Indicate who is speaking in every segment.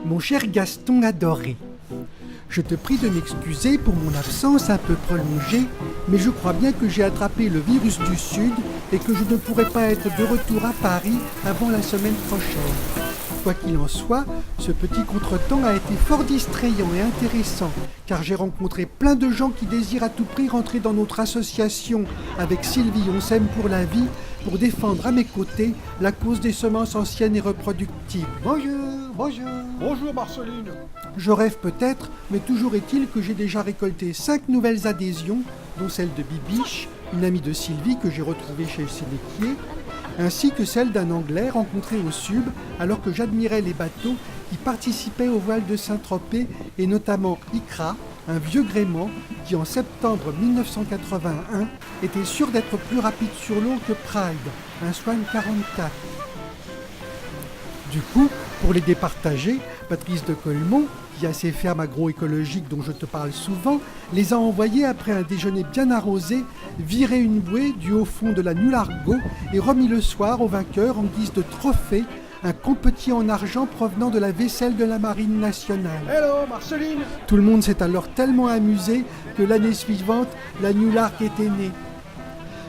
Speaker 1: Mon cher Gaston adoré, je te prie de m'excuser pour mon absence un peu prolongée, mais je crois bien que j'ai attrapé le virus du Sud et que je ne pourrai pas être de retour à Paris avant la semaine prochaine. Quoi qu'il en soit, ce petit contretemps a été fort distrayant et intéressant, car j'ai rencontré plein de gens qui désirent à tout prix rentrer dans notre association avec Sylvie On s'aime pour la vie, pour défendre à mes côtés la cause des semences anciennes et reproductibles. Bonjour.
Speaker 2: Bonjour Marceline.
Speaker 1: Je rêve peut-être, mais toujours est-il que j'ai déjà récolté 5 nouvelles adhésions, dont celle de Bibiche, une amie de Sylvie que j'ai retrouvée chez Sénéquier, ainsi que celle d'un Anglais rencontré au Sub alors que j'admirais les bateaux qui participaient au voile de Saint-Tropez, et notamment Ikra, un vieux gréement qui en septembre 1981 était sûr d'être plus rapide sur l'eau que Pride, un Swan 44. Du coup, pour les départager, Patrice de Colmont, qui a ses fermes agroécologiques dont je te parle souvent, les a envoyés après un déjeuner bien arrosé, virer une bouée du haut fond de la Nulargo et remis le soir au vainqueur en guise de trophée un competit en argent provenant de la vaisselle de la Marine nationale.
Speaker 2: Hello Marceline.
Speaker 1: Tout le monde s'est alors tellement amusé que l'année suivante, la Nulark était née.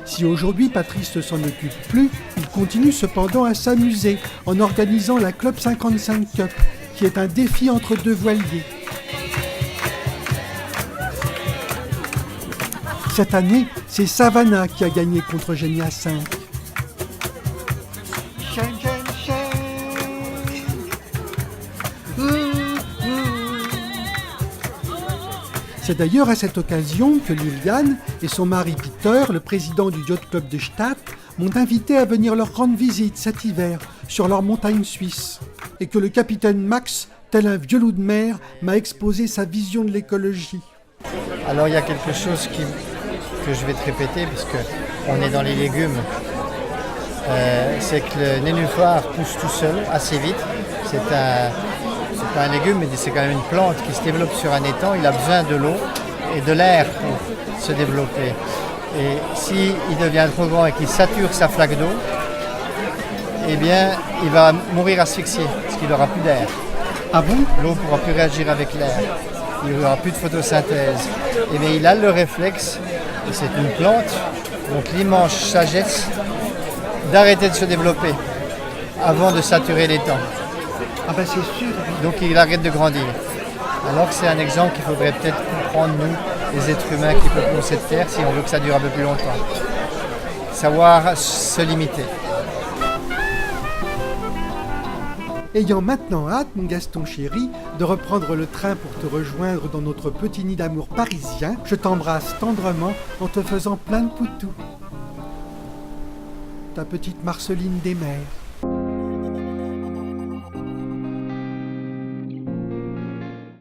Speaker 1: Si aujourd'hui Patrice ne s'en occupe plus, il continue cependant à s'amuser en organisant la Club 55 Cup, qui est un défi entre deux voiliers. Cette année, c'est Savannah qui a gagné contre Genia 5. C'est d'ailleurs à cette occasion que Liliane et son mari Peter, le président du Yacht Club de Stade, m'ont invité à venir leur rendre visite cet hiver sur leur montagne suisse, et que le capitaine Max, tel un vieux loup de mer, m'a exposé sa vision de l'écologie.
Speaker 3: Alors il y a quelque chose que je vais te répéter, puisque on est dans les légumes. C'est que le nénuphar pousse tout seul, assez vite. C'est pas un légume, mais c'est quand même une plante qui se développe sur un étang. Il a besoin de l'eau et de l'air pour se développer. Et s'il devient trop grand et qu'il sature sa flaque d'eau, eh bien, il va mourir asphyxié, parce qu'il n'aura plus d'air.
Speaker 1: Ah bon ?
Speaker 3: L'eau ne pourra plus réagir avec l'air. Il n'y aura plus de photosynthèse. Et bien, il a le réflexe, et c'est une plante, donc l'immense sagesse, d'arrêter de se développer avant de saturer l'étang.
Speaker 1: Ah ben c'est sûr.
Speaker 3: Donc il arrête de grandir. Alors que c'est un exemple qu'il faudrait peut-être comprendre, nous, les êtres humains qui peuplons cette terre, si on veut que ça dure un peu plus longtemps. Savoir se limiter.
Speaker 1: Ayant maintenant hâte, mon Gaston chéri, de reprendre le train pour te rejoindre dans notre petit nid d'amour parisien, je t'embrasse tendrement en te faisant plein de poutous. Ta petite Marceline des mers.